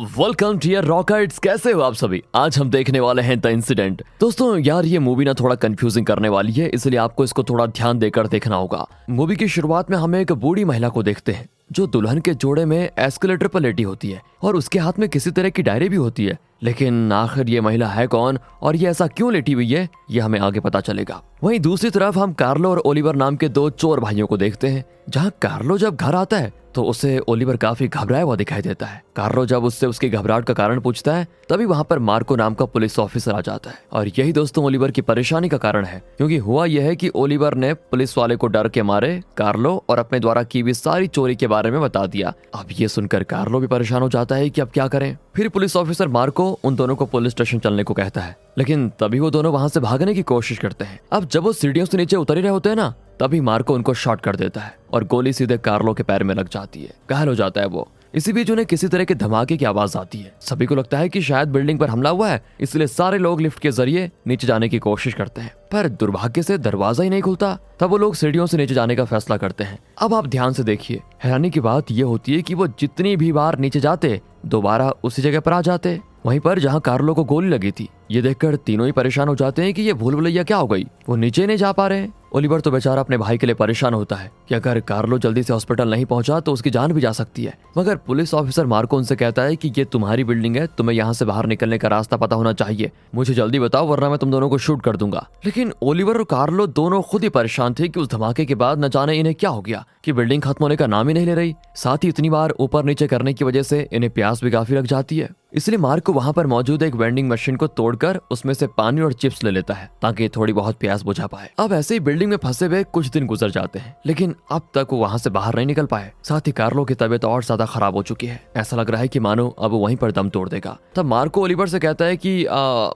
Welcome to your rockets. कैसे हो आप सभी? आज हम देखने वाले हैं द इंसिडेंट। दोस्तों यार ये मूवी ना थोड़ा कंफ्यूजिंग करने वाली है, इसलिए आपको इसको थोड़ा ध्यान देकर देखना होगा। मूवी की शुरुआत में हम एक बूढ़ी महिला को देखते हैं जो दुल्हन के जोड़े में एस्केलेटर पर लेटी होती है और उसके हाथ में किसी तरह की डायरी भी होती है। लेकिन आखिर ये महिला है कौन और ये ऐसा क्यों लेटी हुई है, ये हमें आगे पता चलेगा। वहीं दूसरी तरफ हम कार्लो और ओलिवर नाम के दो चोर भाइयों को देखते हैं। जहां कार्लो जब घर आता है तो उसे ओलिवर काफी घबराया हुआ दिखाई देता है। कार्लो जब उससे उसकी घबराहट का कारण पूछता है तभी वहां पर मार्को नाम का पुलिस ऑफिसर आ जाता है और यही दोस्तों ओलिवर की परेशानी का कारण है, क्योंकि हुआ यह है कि ओलिवर ने पुलिस वाले को डर के मारे कार्लो और अपने द्वारा की हुई सारी चोरी के बारे में बता दिया। अब ये सुनकर कार्लो भी परेशान हो जाता है कि अब क्या करें। फिर पुलिस ऑफिसर मार्को उन दोनों को पुलिस स्टेशन चलने को कहता है, लेकिन तभी वो दोनों वहां से भागने की कोशिश करते हैं। अब जब वो सीढ़ियों से नीचे उतर ही रहे होते हैं ना, तभी मार्को उनको शॉट कर देता है और गोली सीधे कार्लो के पैर में लग जाती है। घायल हो जाता है वो। इसी बीच उन्हें किसी तरह के धमाके की आवाज आती है। सभी को लगता है कि शायद बिल्डिंग पर हमला हुआ है, इसलिए सारे लोग लिफ्ट के जरिए नीचे जाने की कोशिश करते हैं, पर दुर्भाग्य से दरवाजा ही नहीं खुलता। तब वो लोग सीढ़ियों से नीचे जाने का फैसला करते हैं। अब आप ध्यान से देखिए, हैरानी की बात यह होती है कि वो जितनी भी बार नीचे जाते दोबारा उसी जगह पर आ जाते, वहीं पर जहां कार्लो को गोली लगी थी। ये देखकर तीनों ही परेशान हो जाते हैं कि ये भूल भुलैया क्या हो गई, वो नीचे नहीं जा पा रहे हैं। ओलिवर तो बेचारा अपने भाई के लिए परेशान होता है कि अगर कार्लो जल्दी से हॉस्पिटल नहीं पहुंचा तो उसकी जान भी जा सकती है। मगर पुलिस ऑफिसर मार्को उनसे कहता है कि ये तुम्हारी बिल्डिंग है, तुम्हें यहाँ से बाहर निकलने का रास्ता पता होना चाहिए, मुझे जल्दी बताओ वरना मैं तुम दोनों को शूट कर दूंगा। लेकिन ओलिवर और कार्लो दोनों खुद ही परेशान थे कि उस धमाके के बाद न जाने इन्हें क्या हो गया कि बिल्डिंग खत्म होने का नाम ही नहीं ले रही। साथ ही इतनी बार ऊपर नीचे करने की वजह से इन्हें प्यास भी काफी लग जाती है। इसलिए मार्को वहां पर मौजूद एक वेंडिंग मशीन को तोड़कर उसमें से पानी और चिप्स ले लेता है ताकि थोड़ी बहुत प्यास बुझा पाए। अब ऐसे ही बिल्डिंग में फंसे हुए कुछ दिन गुजर जाते हैं, लेकिन अब तक वो वहां से बाहर नहीं निकल पाए। साथ ही कार्लो की तबीयत और ज्यादा खराब हो चुकी है। ऐसा लग रहा है कि मानो अब वहीं पर दम तोड़ देगा। तब मार्को ओलिवर से कहता है कि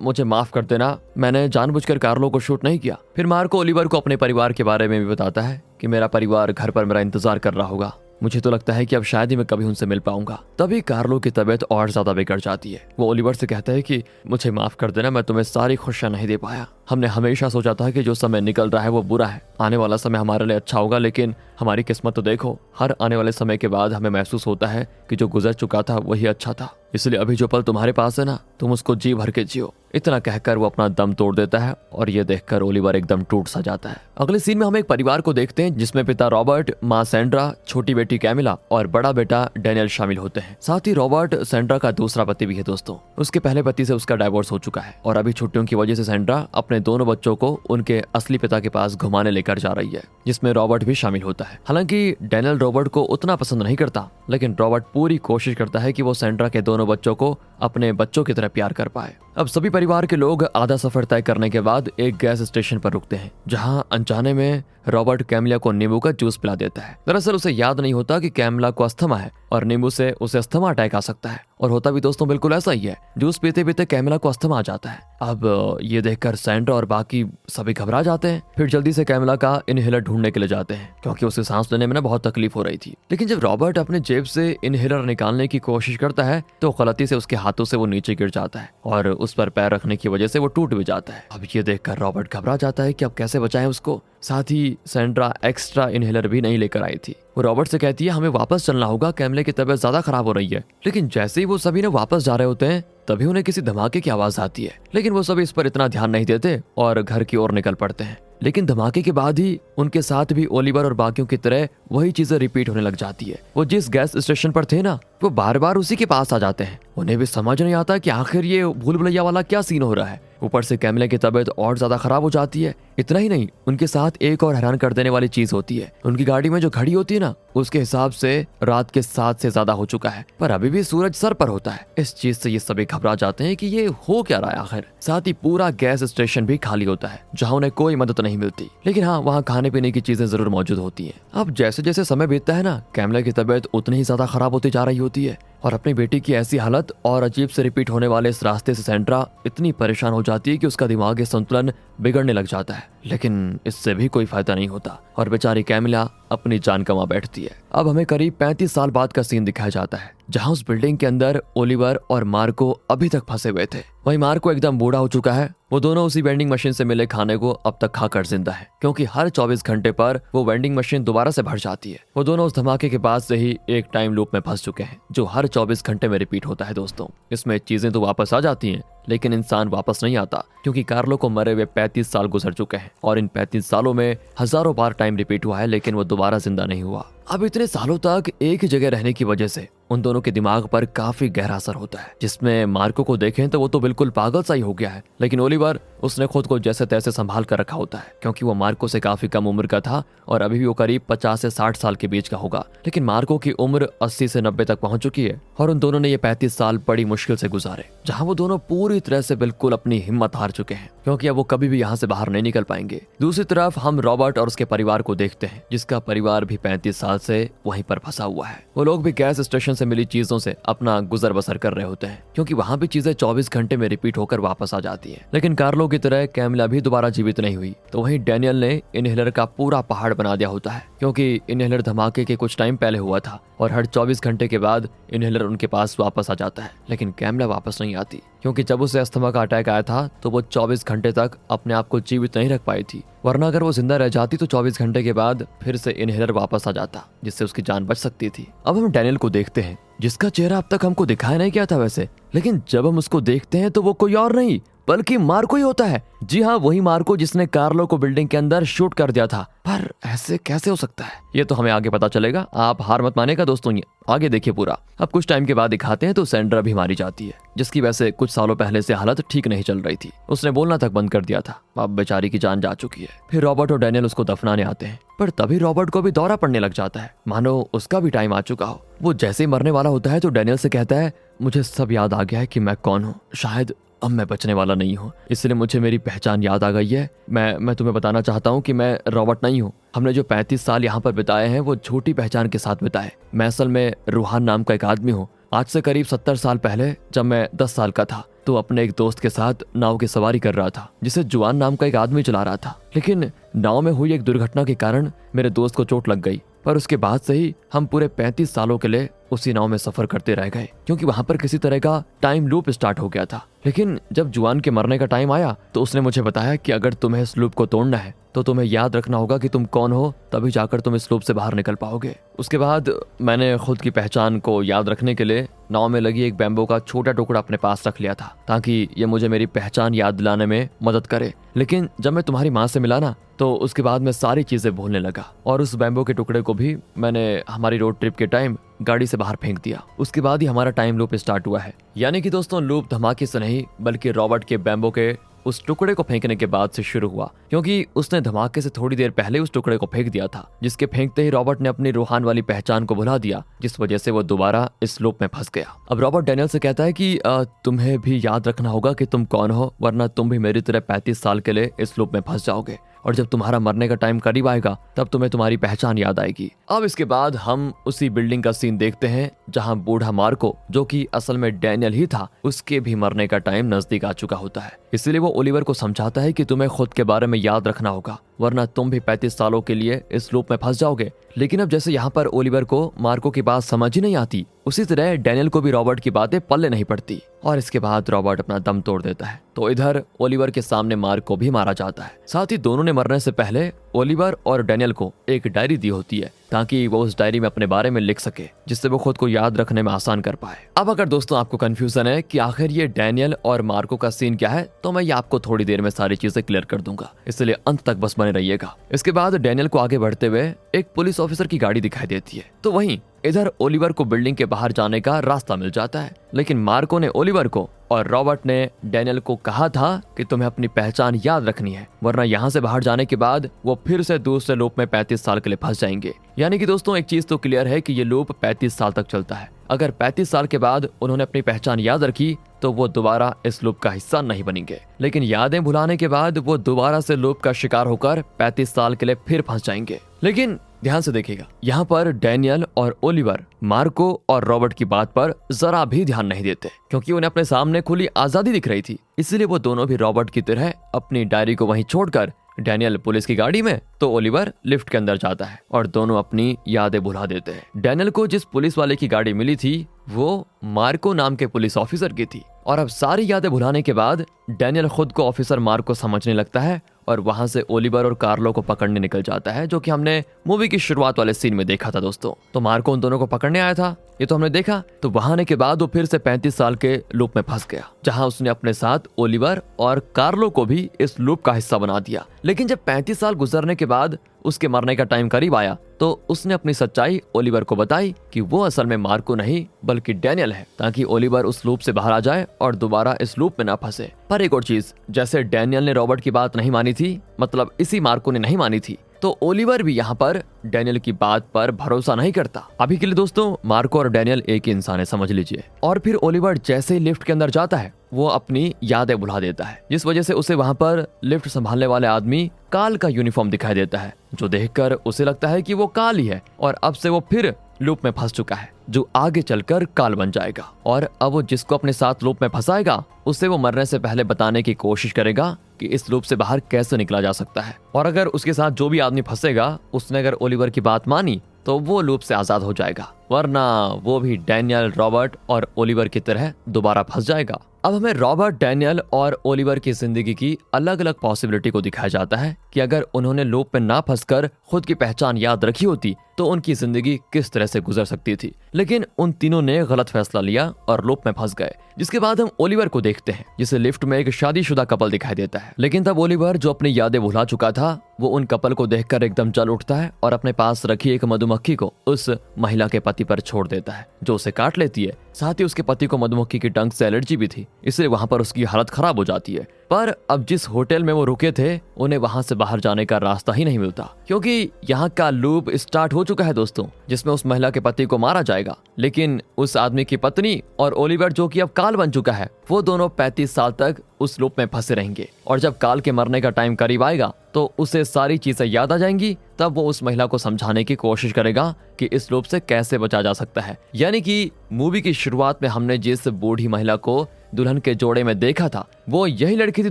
मुझे माफ कर देना, मैंने जानबूझकर कार्लो को शूट नहीं किया। फिर मार्को ओलिवर को अपने परिवार के बारे में भी बताता है कि मेरा परिवार घर पर मेरा इंतजार कर रहा होगा, मुझे तो लगता है कि अब शायद ही मैं कभी उनसे मिल पाऊंगा। तभी कार्लो की तबीयत और ज्यादा बिगड़ जाती है। वो ओलिवर से कहता है कि मुझे माफ कर देना, मैं तुम्हें सारी खुशियां नहीं दे पाया। हमने हमेशा सोचा था कि जो समय निकल रहा है वो बुरा है, आने वाला समय हमारे लिए अच्छा होगा, लेकिन हमारी किस्मत तो देखो, हर आने वाले समय के बाद हमें महसूस होता है कि जो गुजर चुका था वही अच्छा था। इसलिए अभी जो पल तुम्हारे पास है ना, तुम उसको जी भर के जियो। इतना कहकर वो अपना दम तोड़ देता है और ये देखकर ओलिवर एकदम टूट सा जाता है। अगले सीन में हम एक परिवार को देखते हैं जिसमें पिता रॉबर्ट, माँ सैंड्रा, छोटी बेटी कैमिला और बड़ा बेटा डैनियल शामिल होते हैं। साथ ही रॉबर्ट सैंड्रा का दूसरा पति भी है दोस्तों। उसके पहले पति से उसका डाइवोर्स हो चुका है और अभी छुट्टियों की वजह से सैंड्रा अपने दोनों बच्चों को उनके असली पिता के पास घुमाने लेकर जा रही है, जिसमें रॉबर्ट भी शामिल होता है। हालांकि डैनियल रॉबर्ट को उतना पसंद नहीं करता, लेकिन रॉबर्ट पूरी कोशिश करता है कि वो सैंड्रा के दोनों बच्चों को अपने बच्चों की तरह प्यार कर पाए। अब सभी परिवार के लोग आधा सफर तय करने के बाद एक गैस स्टेशन पर रुकते हैं, जहां अनजाने में रॉबर्ट कैमिला को नींबू का जूस पिला देता है। दरअसल उसे याद नहीं होता कि कैमिला को अस्थमा है और नींबू से उसे अस्थमा अटैक आ सकता है, और होता भी दोस्तों बिल्कुल ऐसा ही है। जूस पीते पीते कैमिला को अस्थमा आ जाता है। अब ये देखकर सैंड्रा और बाकी सभी घबरा जाते हैं। फिर जल्दी से कैमिला का इनहेलर ढूंढने के लिए जाते हैं, क्योंकि उसे सांस लेने में ना बहुत तकलीफ हो रही थी। लेकिन जब रॉबर्ट अपने जेब से इनहेलर निकालने की कोशिश करता है तो गलती से उसके हाथों से वो नीचे गिर जाता है और उस पर पैर रखने की वजह से वो टूट भी जाता है। अब ये देखकर रॉबर्ट घबरा जाता है कि अब कैसे बचाएं उसको। साथ ही सैंड्रा एक्स्ट्रा इनहेलर भी नहीं लेकर आई थी। वो रॉबर्ट से कहती है हमें वापस चलना होगा, कैमिले की तबीयत ज्यादा खराब हो रही है। लेकिन जैसे ही वो सभी ने वापस जा रहे होते हैं तभी उन्हें किसी धमाके की आवाज आती है, लेकिन वो सभी इस पर इतना ध्यान नहीं देते और घर की ओर निकल पड़ते हैं। लेकिन धमाके के बाद ही उनके साथ भी ओलिवर और बाकियों की तरह वही चीजें रिपीट होने लग जाती है। वो जिस गैस स्टेशन पर थे ना, वो बार बार उसी के पास आ जाते हैं। उन्हें भी समझ नहीं आता कि आखिर ये भूल भुलैया वाला क्या सीन हो रहा है। ऊपर से कैमिला की तबीयत और ज्यादा खराब हो जाती है। इतना ही नहीं, उनके साथ एक और हैरान कर देने वाली चीज होती है। उनकी गाड़ी में जो घड़ी होती है ना, उसके हिसाब से रात के 7 से ज्यादा हो चुका है, पर अभी भी सूरज सर पर होता है। इस चीज से ये सभी घबरा जाते हैं कि ये हो क्या रहा है आखिर। साथ ही पूरा गैस स्टेशन भी खाली होता है, जहाँ उन्हें कोई मदद नहीं मिलती। लेकिन हाँ, वहाँ खाने पीने की चीजें जरूर मौजूद होती है। अब जैसे जैसे समय बीतता है ना, कैमिला की तबीयत उतनी ही ज्यादा खराब होती जा रही होती है और अपनी बेटी की ऐसी हालत और अजीब से रिपीट होने वाले इस रास्ते से सैंड्रा इतनी परेशान हो जाती है कि उसका दिमागी संतुलन बिगड़ने लग जाता है। लेकिन इससे भी कोई फायदा नहीं होता और बेचारी कैमिला अपनी जान गंवा बैठती है। अब हमें करीब 35 साल बाद का सीन दिखाया जाता है, जहां उस बिल्डिंग के अंदर ओलिवर और मार्को अभी तक फंसे हुए थे। वहीं मार्को एकदम बूढ़ा हो चुका है। वो दोनों उसी वेंडिंग मशीन से मिले खाने को अब तक खाकर जिंदा है, क्योंकि हर 24 घंटे पर वो वेंडिंग मशीन दोबारा से भर जाती है। वो दोनों उस धमाके के बाद से ही एक टाइम लूप में फंस चुके हैं, जो हर 24 घंटे में रिपीट होता है। दोस्तों, इसमें चीजें तो वापस आ जाती हैं, लेकिन इंसान वापस नहीं आता, क्योंकि कार्लो को मरे हुए 35 साल गुजर चुके हैं और इन 35 सालों में हजारों बार टाइम रिपीट हुआ है, लेकिन वो दोबारा जिंदा नहीं हुआ। अब इतने सालों तक एक ही जगह रहने की वजह से उन दोनों के दिमाग पर काफी गहरा असर होता है, जिसमें मार्को को देखें तो वो तो बिल्कुल पागल सा ही हो गया है, लेकिन ओलिवर उसने खुद को जैसे तैसे संभाल कर रखा होता है, क्योंकि वो मार्को से काफी कम उम्र का था और अभी भी वो करीब 50 से 60 साल के बीच का होगा। लेकिन मार्को की उम्र 80 से 90 तक पहुंच चुकी है और उन दोनों ने ये 35 साल बड़ी मुश्किल से गुजारे, जहां वो दोनों पूरी तरह से बिल्कुल अपनी हिम्मत हार चुके हैं, क्योंकि अब वो कभी भी यहाँ से बाहर नहीं निकल पाएंगे। दूसरी तरफ हम रॉबर्ट और उसके परिवार को देखते हैं, जिसका परिवार भी 35 साल से वहीं पर फंसा हुआ है। वो लोग भी गैस स्टेशन से मिली चीजों से अपना गुजर बसर कर रहे होते हैं, क्योंकि वहां भी चीजें 24 घंटे में रिपीट होकर वापस आ जाती हैं। लेकिन कार्लो की तरह कैमिला भी दोबारा जीवित नहीं हुई। तो वहीं डैनियल ने इनहेलर का पूरा पहाड़ बना दिया होता है, क्योंकि इनहेलर धमाके के कुछ टाइम पहले हुआ था और हर 24 घंटे के बाद इनहेलर उनके पास वापस आ जाता है। लेकिन कैमिला वापस नहीं आती, क्योंकि जब उसे अस्थमा का अटैक आया था तो वो 24 घंटे तक अपने आप को जीवित नहीं रख पाई थी, वरना अगर वो जिंदा रह जाती तो 24 घंटे के बाद फिर से इनहेलर वापस आ जाता, जिससे उसकी जान बच सकती थी। अब हम डैनियल को देखते हैं, जिसका चेहरा अब तक हमको दिखाया नहीं गया था वैसे, लेकिन जब हम उसको देखते हैं तो वो कोई और नहीं बल्कि मार्को ही होता है। जी हाँ, वही मार्को जिसने कार्लो को बिल्डिंग के अंदर शूट कर दिया था। पर ऐसे कैसे हो सकता है, ये तो हमें आगे पता चलेगा। आप हार मत मानेगा दोस्तों, ये आगे देखिए पूरा। अब कुछ टाइम के बाद दिखाते हैं तो सैंड्रा भी मारी जाती है, जिसकी वैसे कुछ सालों पहले से हालत ठीक नहीं चल रही थी। उसने बोलना तक बंद कर दिया था, अब बेचारी की जान जा चुकी है। फिर रॉबर्ट और डैनियल उसको दफनाने आते हैं, पर तभी रॉबर्ट को भी दौरा पड़ने लग जाता है, मानो उसका भी टाइम आ चुका हो। वो जैसे ही मरने वाला होता है तो डैनियल से कहता है, मुझे सब याद आ गया है कि मैं कौन हूँ, शायद अब मैं बचने वाला नहीं हूँ, इसलिए मुझे मेरी पहचान याद आ गई है। मैं तुम्हें बताना चाहता हूँ कि मैं रॉबर्ट नहीं हूँ। हमने जो 35 साल यहाँ पर बिताए हैं वो झूठी पहचान के साथ बिताए। मैं असल में रूहान नाम का एक आदमी हूँ। आज से करीब 70 साल पहले जब मैं 10 साल का था तो अपने एक दोस्त के साथ नाव की सवारी कर रहा था, जिसे जुआन नाम का एक आदमी चला रहा था। लेकिन नाव में हुई एक दुर्घटना के कारण मेरे दोस्त को चोट लग गई, पर उसके बाद से ही हम पूरे 35 सालों के लिए उसी नाव में सफर करते रह गए, क्योंकि वहां पर किसी तरह का टाइम लूप स्टार्ट हो गया था। लेकिन जब जुआन के मरने का टाइम आया तो उसने मुझे बताया कि अगर तुम्हें इस लूप को तोड़ना है तो तुम्हें याद रखना होगा कि तुम कौन हो, तभी जाकर तुम इस लूप से बाहर निकल पाओगे। उसके बाद मैंने खुद की पहचान को याद रखने के लिए नाव में लगी एक बैम्बू का छोटा टुकड़ा अपने पास रख लिया था, ताकि ये मुझे मेरी पहचान याद दिलाने में मदद करे। लेकिन जब मैं तुम्हारी माँ से मिला ना, तो उसके बाद मैं सारी चीजें भूलने लगा और उस बैम्बू के टुकड़े को भी मैंने हमारी रोड ट्रिप के टाइम गाड़ी से बाहर फेंक दिया। उसके बाद ही हमारा टाइम लूप स्टार्ट हुआ है। यानी कि दोस्तों, लूप धमाके से नहीं बल्कि रॉबर्ट के बैम्बू के उस टुकड़े को फेंकने के बाद से शुरू हुआ, क्योंकि उसने धमाके से थोड़ी देर पहले उस टुकड़े को फेंक दिया था, जिसके फेंकते ही रॉबर्ट ने अपनी रूहान वाली पहचान को भुला दिया, जिस वजह से वो दोबारा इस लूप में फंस गया। अब रॉबर्ट डैनियल से कहता है कि तुम्हें भी याद रखना होगा कि तुम कौन हो, वरना तुम भी मेरी तरह 35 साल के लिए इस लूप में फंस जाओगे, और जब तुम्हारा मरने का टाइम करीब आएगा तब तुम्हें तुम्हारी पहचान याद आएगी। अब इसके बाद हम उसी बिल्डिंग का सीन देखते हैं जहां बूढ़ा मार्को, जो कि असल में डैनियल ही था, उसके भी मरने का टाइम नजदीक आ चुका होता है। इसलिए वो ओलिवर को समझाता है कि तुम्हें खुद के बारे में याद रखना होगा, वरना तुम भी 35 सालों के लिए इस लूप में फंस जाओगे। लेकिन अब जैसे यहाँ पर ओलिवर को मार्को की बात समझ ही नहीं आती, उसी तरह डैनियल को भी रॉबर्ट की बातें पल्ले नहीं पड़ती और इसके बाद रॉबर्ट अपना दम तोड़ देता है। तो इधर ओलिवर के सामने मार्को भी मारा जाता है। साथ ही दोनों ने मरने से पहले ओलिवर और डैनियल को एक डायरी दी होती है, ताकि वो उस डायरी में अपने बारे में लिख सके, जिससे वो खुद को याद रखने में आसान कर पाए। अब अगर दोस्तों आपको कंफ्यूजन है कि आखिर ये डैनियल और मार्को का सीन क्या है, तो मैं ये आपको थोड़ी देर में सारी चीजें क्लियर कर दूंगा, इसलिए अंत तक बस बने रहिएगा। इसके बाद डैनियल को आगे बढ़ते हुए एक पुलिस ऑफिसर की गाड़ी दिखाई देती है, तो वहीं इधर ओलिवर को बिल्डिंग के बाहर जाने का रास्ता मिल जाता है। लेकिन मार्को ने ओलिवर को और रॉबर्ट ने डैनियल को कहा था कि तुम्हें अपनी पहचान याद रखनी है, वरना यहाँ से बाहर जाने के बाद वो फिर से दूसरे लूप में 35 साल के लिए फंस जाएंगे। यानी कि दोस्तों एक चीज तो क्लियर है कि ये लूप 35 साल तक चलता है। अगर 35 साल के बाद उन्होंने अपनी पहचान याद रखी तो वो दोबारा इस लूप का हिस्सा नहीं बनेंगे, लेकिन यादें भुलाने के बाद वो दोबारा से लूप का शिकार होकर 35 साल के लिए फिर फंस जाएंगे। लेकिन ध्यान से देखिएगा, यहाँ पर डैनियल और ओलिवर मार्को और रॉबर्ट की बात पर जरा भी ध्यान नहीं देते, क्योंकि उन्हें अपने सामने खुली आजादी दिख रही थी। इसलिए वो दोनों भी रॉबर्ट की तरह अपनी डायरी को वहीं छोड़कर डैनियल पुलिस की गाड़ी में तो ओलिवर लिफ्ट के अंदर जाता है और दोनों अपनी यादें भुला देते हैं। डैनियल को जिस पुलिस वाले की गाड़ी मिली थी वो मार्को नाम के पुलिस ऑफिसर की थी और अब सारी यादें भुलाने के बाद डैनियल खुद को ऑफिसर मार्को समझने लगता है और वहां से ओलिवर और कार्लो को पकड़ने निकल जाता है, जो कि हमने मूवी की शुरुआत वाले सीन में देखा था दोस्तों। तो मार्को उन दोनों को पकड़ने आया था, ये तो हमने देखा। तो वहां आने के बाद वो फिर से 35 साल के लूप में फंस गया, जहां उसने अपने साथ ओलिवर और कार्लो को भी इस लूप का हिस्सा बना दिया। लेकिन जब 35 साल गुजरने के बाद उसके मरने का टाइम करीब आया तो उसने अपनी सच्चाई ओलिवर को बताई कि वो असल में मार्को नहीं बल्कि डैनियल है, ताकि ओलिवर उस लूप से बाहर आ जाए और दोबारा इस लूप में ना फंसे। पर एक और चीज, जैसे डैनियल ने रॉबर्ट की बात नहीं मानी थी, मतलब इसी मार्को ने नहीं मानी थी, तो ओलिवर भी यहाँ पर डैनियल की बात पर भरोसा नहीं करता। अभी के लिए दोस्तों मार्को और डैनियल एक ही इंसान है, समझ लीजिए। और फिर ओलिवर जैसे ही लिफ्ट के अंदर जाता है वो अपनी यादें भुला देता है, जिस वजह से उसे वहां पर लिफ्ट संभालने वाले आदमी काल का यूनिफॉर्म दिखाई देता है, जो देखकर उसे लगता है कि वो काल ही है और अब से वो फिर लूप में फंस चुका है, जो आगे चलकर काल बन जाएगा। और अब वो जिसको अपने साथ लूप में फंसाएगा उसे वो मरने से पहले बताने की कोशिश करेगा कि इस लूप से बाहर कैसे निकला जा सकता है। और अगर उसके साथ जो भी आदमी फंसेगा उसने अगर ओलिवर की बात मानी तो वो लूप से आजाद हो जाएगा, वरना वो भी डैनियल, रॉबर्ट और ओलिवर की तरह दोबारा फंस जाएगा। अब हमें रॉबर्ट, डैनियल और ओलिवर की जिंदगी की अलग अलग पॉसिबिलिटी को दिखाया जाता है कि अगर उन्होंने लूप में ना फंसकर खुद की पहचान याद रखी होती तो उनकी जिंदगी किस तरह से गुजर सकती थी। लेकिन उन तीनों ने गलत फैसला लिया और लूप में फंस गए। जिसके बाद हम ओलिवर को देखते हैं, जिसे लिफ्ट में एक शादीशुदा कपल दिखाई देता है। लेकिन तब ओलिवर, जो अपनी यादें भुला चुका था, वो उन कपल को देखकर एकदम जल उठता है और अपने पास रखी एक मधुमक्खी को उस महिला के पति पर छोड़ देता है, जो उसे काट लेती है। साथ ही उसके पति को मधुमक्खी की डंक से एलर्जी भी थी, इसलिए वहां पर उसकी हालत खराब हो जाती है। पर अब जिस होटल में वो रुके थे उन्हें वहां से बाहर जाने का रास्ता ही नहीं मिलता, क्योंकि यहाँ का लूप स्टार्ट हो चुका है दोस्तों, जिसमें उस महिला के पति को मारा जाएगा। लेकिन उस आदमी की पत्नी और ओलिवर, जो कि अब काल बन चुका है, वो दोनों 35 साल तक उस लूप में फंसे रहेंगे। और जब काल के मरने का टाइम करीब आएगा तो उसे सारी चीजें याद आ जाएंगी। तब वो उस महिला को समझाने की कोशिश करेगा कि इस लूप से कैसे बचा जा सकता है। यानी कि मूवी की शुरुआत में हमने जिस बूढ़ी महिला को दुल्हन के जोड़े में देखा था वो यही लड़की थी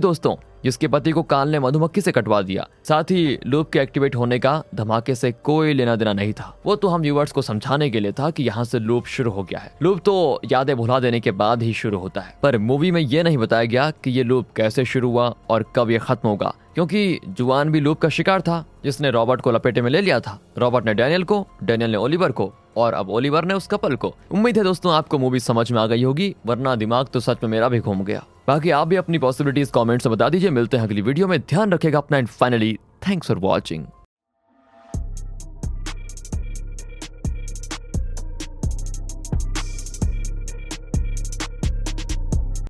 दोस्तों, जिसके पति को काल ने मधुमक्खी से कटवा दिया। साथ ही लूप के एक्टिवेट होने का धमाके से कोई लेना देना नहीं था, वो तो हम व्यूअर्स को समझाने के लिए था कि यहाँ से लूप शुरू हो गया है। लूप तो यादें भुला देने के बाद ही शुरू होता है, पर मूवी में ये नहीं बताया गया कि ये लूप कैसे शुरू हुआ और कब ये खत्म होगा, क्योंकि जुआन भी लूप का शिकार था, जिसने रॉबर्ट को लपेटे में ले लिया था। रॉबर्ट ने डैनियल को, डैनियल ने ओलिवर को और अब ओलिवर ने उस कपल को। उम्मीद है दोस्तों आपको मूवी समझ में आ गई होगी, वरना दिमाग तो सच में मेरा भी घूम गया। बाकी आप भी अपनी पॉसिबिलिटीज कमेंट्स में बता दीजिए। मिलते हैं अगली वीडियो में, ध्यान रखेगा अपना and finally thanks for watching.